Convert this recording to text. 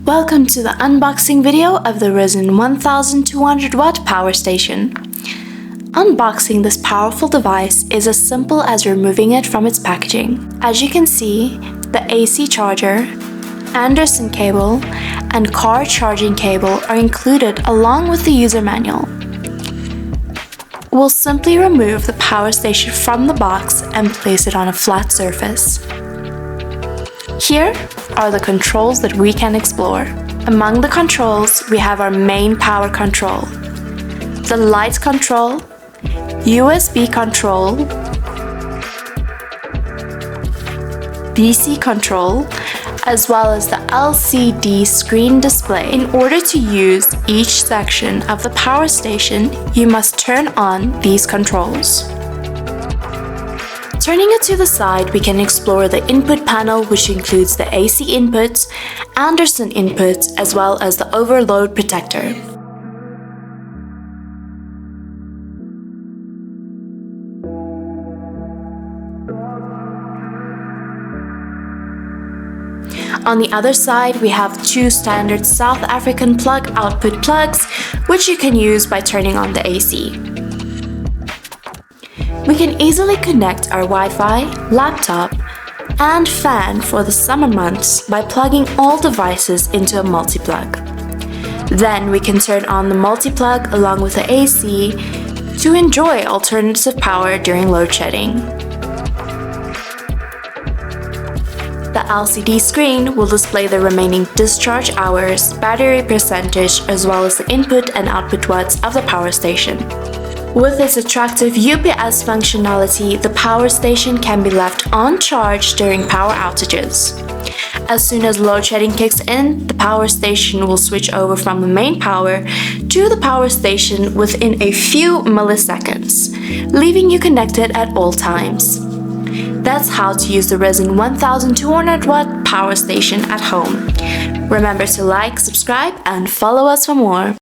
Welcome to the unboxing video of the Rizzen 1200 watt power station. Unboxing this powerful device is as simple as removing it from its packaging. As you can see, the AC charger, Anderson cable, and car charging cable are included along with the user manual. We'll simply remove the power station from the box and place it on a flat surface. Here are the controls that we can explore. Among the controls, we have our main power control, the light control, USB control, DC control, as well as the LCD screen display. In order to use each section of the power station, you must turn on these controls. Turning it to the side, we can explore the input panel, which includes the AC input, Anderson input, as well as the overload protector. On the other side, we have two standard South African plug output plugs, which you can use by turning on the AC. We can easily connect our Wi-Fi, laptop, and fan for the summer months by plugging all devices into a multi-plug. Then we can turn on the multi-plug along with the AC to enjoy alternative power during load shedding. The LCD screen will display the remaining discharge hours, battery percentage, as well as the input and output watts of the power station. With its attractive UPS functionality, the power station can be left on charge during power outages. As soon as load shedding kicks in, the power station will switch over from the main power to the power station within a few milliseconds, leaving you connected at all times. That's how to use the Rizzen 1200 watt power station at home. Remember to like, subscribe, and follow us for more.